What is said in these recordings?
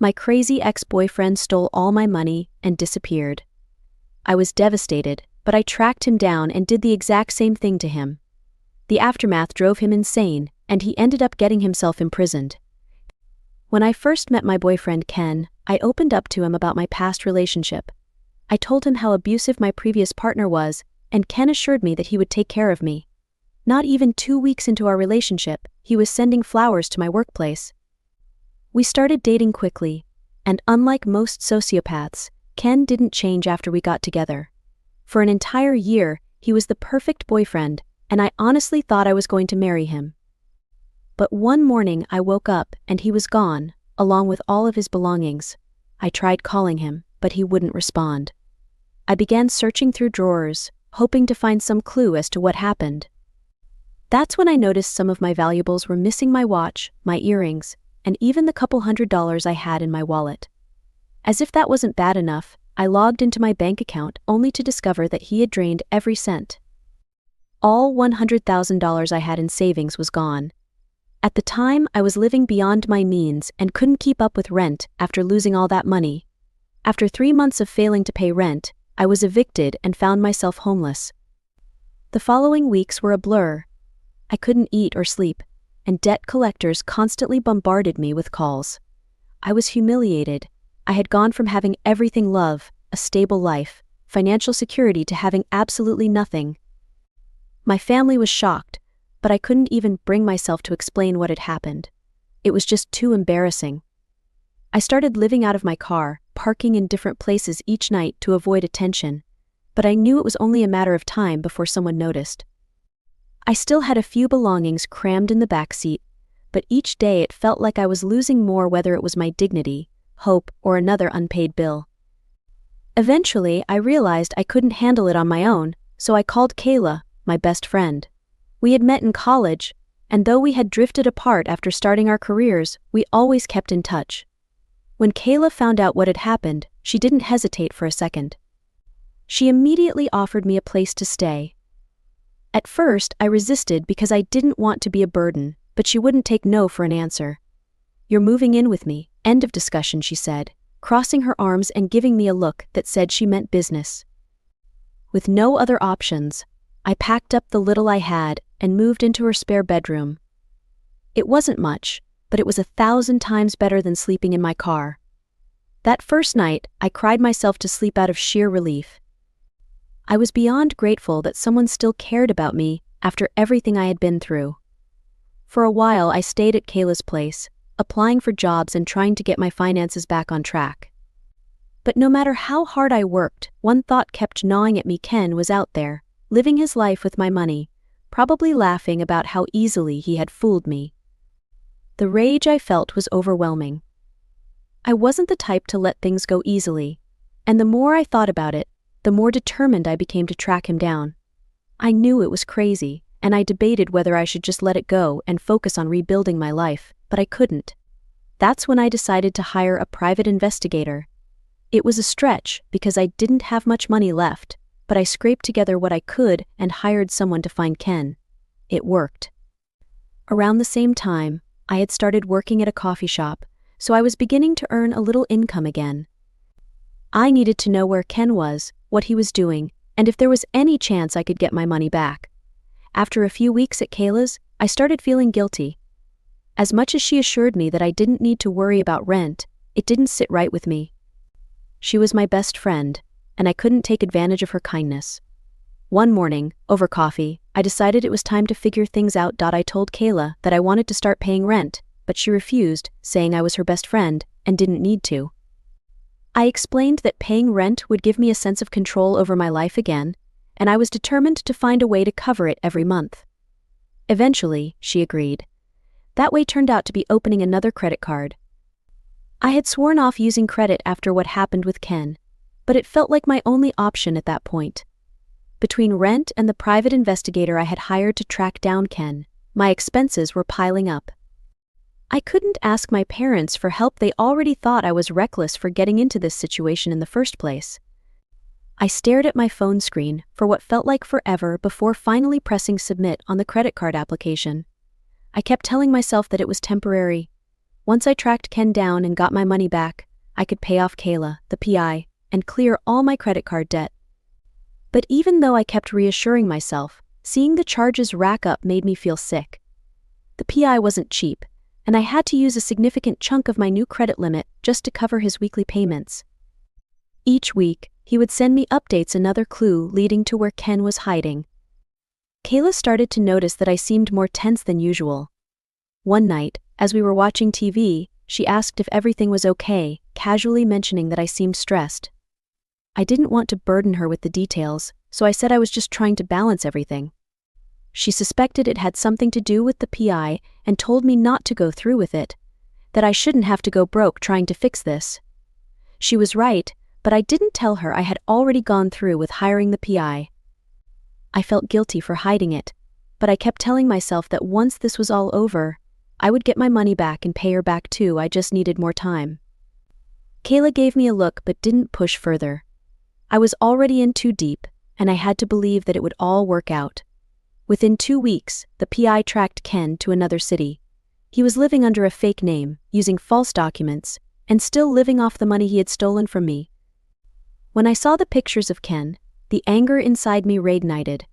My crazy ex-boyfriend stole all my money and disappeared. I was devastated, but I tracked him down and did the exact same thing to him. The aftermath drove him insane, and he ended up getting himself imprisoned. When I first met my boyfriend Ken, I opened up to him about my past relationship. I told him how abusive my previous partner was, and Ken assured me that he would take care of me. Not even 2 weeks into our relationship, he was sending flowers to my workplace. We started dating quickly, and unlike most sociopaths, Ken didn't change after we got together. For an entire year, he was the perfect boyfriend, and I honestly thought I was going to marry him. But one morning I woke up and he was gone, along with all of his belongings. I tried calling him, but he wouldn't respond. I began searching through drawers, hoping to find some clue as to what happened. That's when I noticed some of my valuables were missing: my watch, my earrings, and even the couple $100 I had in my wallet. As if that wasn't bad enough, I logged into my bank account only to discover that he had drained every cent. All $100,000 I had in savings was gone. At the time, I was living beyond my means and couldn't keep up with rent after losing all that money. After 3 months of failing to pay rent, I was evicted and found myself homeless. The following weeks were a blur. I couldn't eat or sleep, and debt collectors constantly bombarded me with calls. I was humiliated. I had gone from having everything: love, a stable life, financial security, to having absolutely nothing. My family was shocked, but I couldn't even bring myself to explain what had happened. It was just too embarrassing. I started living out of my car, parking in different places each night to avoid attention, but I knew it was only a matter of time before someone noticed. I still had a few belongings crammed in the back seat, but each day it felt like I was losing more, whether it was my dignity, hope, or another unpaid bill. Eventually, I realized I couldn't handle it on my own, so I called Kayla, my best friend. We had met in college, and though we had drifted apart after starting our careers, we always kept in touch. When Kayla found out what had happened, she didn't hesitate for a second. She immediately offered me a place to stay. At first, I resisted because I didn't want to be a burden, but she wouldn't take no for an answer. "You're moving in with me, end of discussion," she said, crossing her arms and giving me a look that said she meant business. With no other options, I packed up the little I had and moved into her spare bedroom. It wasn't much, but it was 1,000 times better than sleeping in my car. That first night, I cried myself to sleep out of sheer relief. I was beyond grateful that someone still cared about me after everything I had been through. For a while, I stayed at Kayla's place, applying for jobs and trying to get my finances back on track. But no matter how hard I worked, one thought kept gnawing at me: Ken was out there, living his life with my money, probably laughing about how easily he had fooled me. The rage I felt was overwhelming. I wasn't the type to let things go easily, and the more I thought about it, the more determined I became to track him down. I knew it was crazy, and I debated whether I should just let it go and focus on rebuilding my life, but I couldn't. That's when I decided to hire a private investigator. It was a stretch because I didn't have much money left, but I scraped together what I could and hired someone to find Ken. It worked. Around the same time, I had started working at a coffee shop, so I was beginning to earn a little income again. I needed to know where Ken was, what he was doing, and if there was any chance I could get my money back. After a few weeks at Kayla's, I started feeling guilty. As much as she assured me that I didn't need to worry about rent, it didn't sit right with me. She was my best friend, and I couldn't take advantage of her kindness. One morning, over coffee, I decided it was time to figure things out. I told Kayla that I wanted to start paying rent, but she refused, saying I was her best friend and didn't need to. I explained that paying rent would give me a sense of control over my life again, and I was determined to find a way to cover it every month. Eventually, she agreed. That way turned out to be opening another credit card. I had sworn off using credit after what happened with Ken, but it felt like my only option at that point. Between rent and the private investigator I had hired to track down Ken, my expenses were piling up. I couldn't ask my parents for help. They already thought I was reckless for getting into this situation in the first place. I stared at my phone screen for what felt like forever before finally pressing submit on the credit card application. I kept telling myself that it was temporary. Once I tracked Ken down and got my money back, I could pay off Kayla, the PI, and clear all my credit card debt. But even though I kept reassuring myself, seeing the charges rack up made me feel sick. The PI wasn't cheap, and I had to use a significant chunk of my new credit limit just to cover his weekly payments. Each week, he would send me updates, another clue leading to where Ken was hiding. Kayla started to notice that I seemed more tense than usual. One night, as we were watching TV, she asked if everything was okay, casually mentioning that I seemed stressed. I didn't want to burden her with the details, so I said I was just trying to balance everything. She suspected it had something to do with the PI and told me not to go through with it, that I shouldn't have to go broke trying to fix this. She was right, but I didn't tell her I had already gone through with hiring the PI. I felt guilty for hiding it, but I kept telling myself that once this was all over, I would get my money back and pay her back too. I just needed more time. Kayla gave me a look but didn't push further. I was already in too deep, and I had to believe that it would all work out. Within 2 weeks, the PI tracked Ken to another city. He was living under a fake name, using false documents, and still living off the money he had stolen from me. When I saw the pictures of Ken, the anger inside me reignited.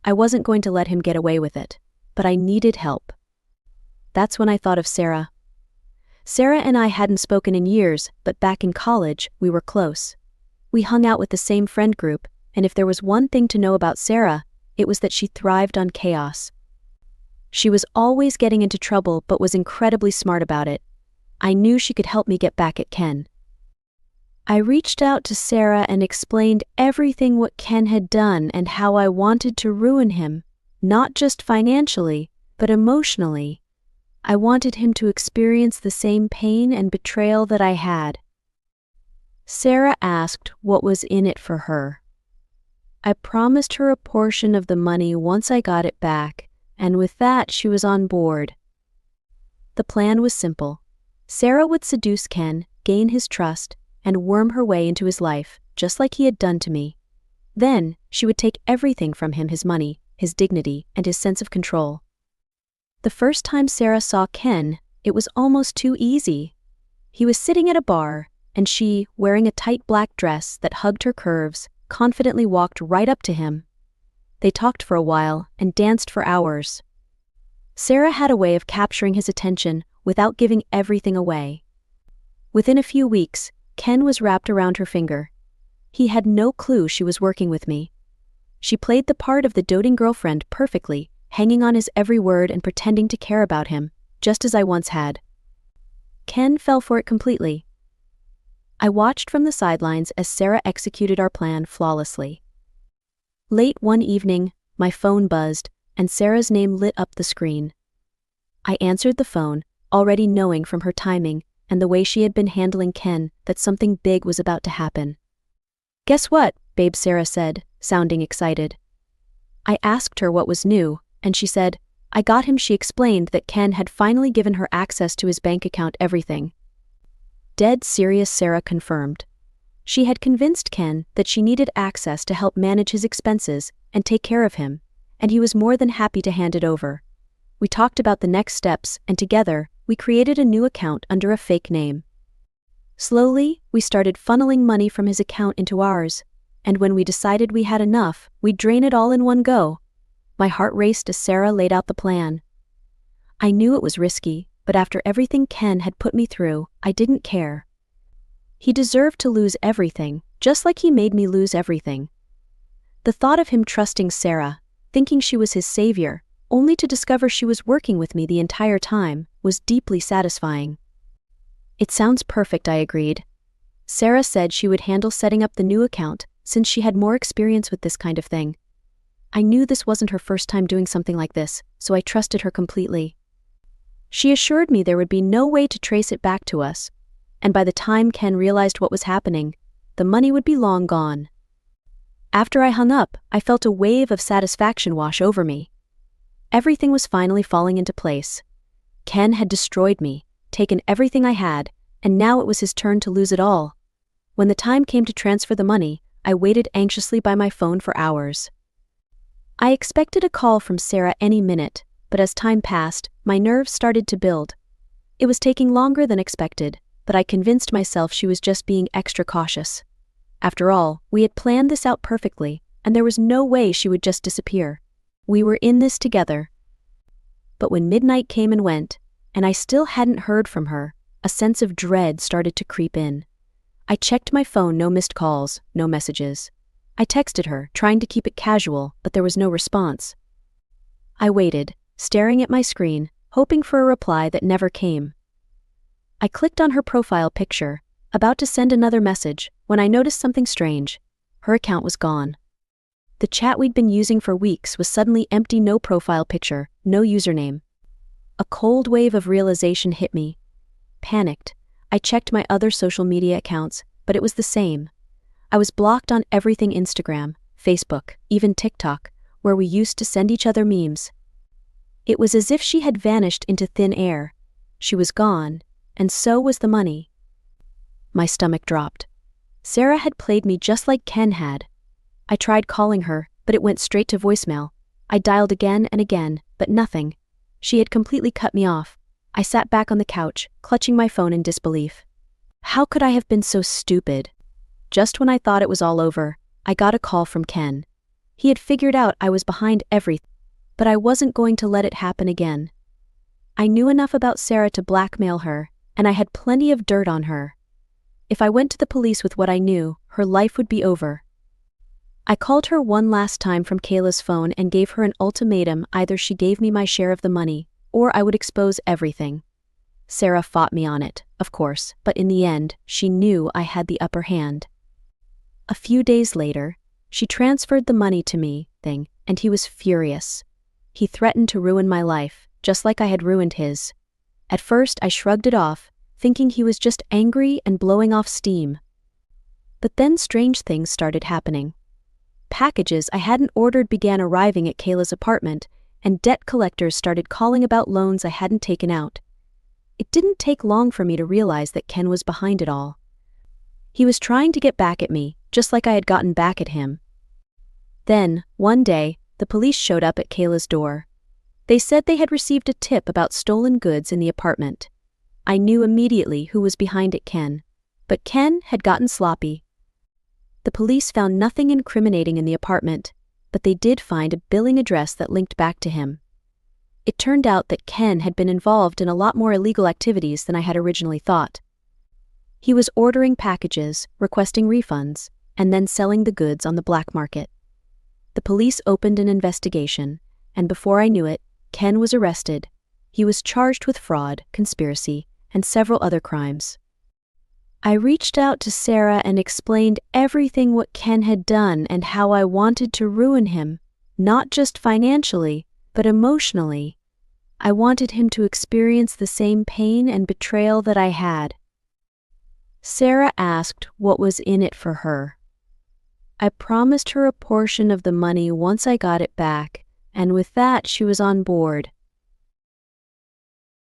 I wasn't going to let him get away with it, but I needed help. That's when I thought of Sarah. Sarah and I hadn't spoken in years, but back in college, we were close. We hung out with the same friend group, and if there was one thing to know about Sarah, it was that she thrived on chaos. She was always getting into trouble but was incredibly smart about it. I knew she could help me get back at Ken. I reached out to Sarah and explained everything what Ken had done and how I wanted to ruin him, not just financially, but emotionally. I wanted him to experience the same pain and betrayal that I had. Sarah asked what was in it for her. I promised her a portion of the money once I got it back, and with that she was on board. The plan was simple. Sarah would seduce Ken, gain his trust, and worm her way into his life, just like he had done to me. Then, she would take everything from him: his money, his dignity, and his sense of control. The first time Sarah saw Ken, it was almost too easy. He was sitting at a bar, and she, wearing a tight black dress that hugged her curves, confidently walked right up to him. They talked for a while and danced for hours. Sarah had a way of capturing his attention without giving everything away. Within a few weeks, Ken was wrapped around her finger. He had no clue she was working with me. She played the part of the doting girlfriend perfectly, hanging on his every word and pretending to care about him, just as I once had. Ken fell for it completely. I watched from the sidelines as Sarah executed our plan flawlessly. Late one evening, my phone buzzed, and Sarah's name lit up the screen. I answered the phone, already knowing from her timing and the way she had been handling Ken that something big was about to happen. "Guess what, babe?" Sarah said, sounding excited. I asked her what was new, and she said, "I got him." She explained that Ken had finally given her access to his bank account, everything. Dead serious, Sarah confirmed. She had convinced Ken that she needed access to help manage his expenses and take care of him, and he was more than happy to hand it over. We talked about the next steps, and together, we created a new account under a fake name. Slowly, we started funneling money from his account into ours, and when we decided we had enough, we'd drain it all in one go. My heart raced as Sarah laid out the plan. I knew it was risky, but after everything Ken had put me through, I didn't care. He deserved to lose everything, just like he made me lose everything. The thought of him trusting Sarah, thinking she was his savior, only to discover she was working with me the entire time, was deeply satisfying. "It sounds perfect," I agreed. Sarah said she would handle setting up the new account, since she had more experience with this kind of thing. I knew this wasn't her first time doing something like this, so I trusted her completely. She assured me there would be no way to trace it back to us, and by the time Ken realized what was happening, the money would be long gone. After I hung up, I felt a wave of satisfaction wash over me. Everything was finally falling into place. Ken had destroyed me, taken everything I had, and now it was his turn to lose it all. When the time came to transfer the money, I waited anxiously by my phone for hours. I expected a call from Sarah any minute, but as time passed, my nerves started to build. It was taking longer than expected, but I convinced myself she was just being extra cautious. After all, we had planned this out perfectly, and there was no way she would just disappear. We were in this together. But when midnight came and went, and I still hadn't heard from her, a sense of dread started to creep in. I checked my phone, no missed calls, no messages. I texted her, trying to keep it casual, but there was no response. I waited, staring at my screen, hoping for a reply that never came. I clicked on her profile picture, about to send another message, when I noticed something strange. Her account was gone. The chat we'd been using for weeks was suddenly empty, no profile picture, no username. A cold wave of realization hit me. Panicked, I checked my other social media accounts, but it was the same. I was blocked on everything: Instagram, Facebook, even TikTok, where we used to send each other memes. It was as if she had vanished into thin air. She was gone, and so was the money. My stomach dropped. Sarah had played me just like Ken had. I tried calling her, but it went straight to voicemail. I dialed again and again, but nothing. She had completely cut me off. I sat back on the couch, clutching my phone in disbelief. How could I have been so stupid? Just when I thought it was all over, I got a call from Ken. He had figured out I was behind everything, but I wasn't going to let it happen again. I knew enough about Sarah to blackmail her, and I had plenty of dirt on her. If I went to the police with what I knew, her life would be over. I called her one last time from Kayla's phone and gave her an ultimatum: either she gave me my share of the money, or I would expose everything. Sarah fought me on it, of course, but in the end, she knew I had the upper hand. A few days later, she transferred the money to me, and he was furious. He threatened to ruin my life, just like I had ruined his. At first, I shrugged it off, thinking he was just angry and blowing off steam. But then strange things started happening. Packages I hadn't ordered began arriving at Kayla's apartment, and debt collectors started calling about loans I hadn't taken out. It didn't take long for me to realize that Ken was behind it all. He was trying to get back at me, just like I had gotten back at him. Then, one day, the police showed up at Kayla's door. They said they had received a tip about stolen goods in the apartment. I knew immediately who was behind it: Ken. But Ken had gotten sloppy. The police found nothing incriminating in the apartment, but they did find a billing address that linked back to him. It turned out that Ken had been involved in a lot more illegal activities than I had originally thought. He was ordering packages, requesting refunds, and then selling the goods on the black market. The police opened an investigation, and before I knew it, Ken was arrested. He was charged with fraud, conspiracy, and several other crimes. I reached out to Sarah and explained everything what Ken had done and how I wanted to ruin him, not just financially, but emotionally. I wanted him to experience the same pain and betrayal that I had. Sarah asked what was in it for her. I promised her a portion of the money once I got it back, and with that she was on board.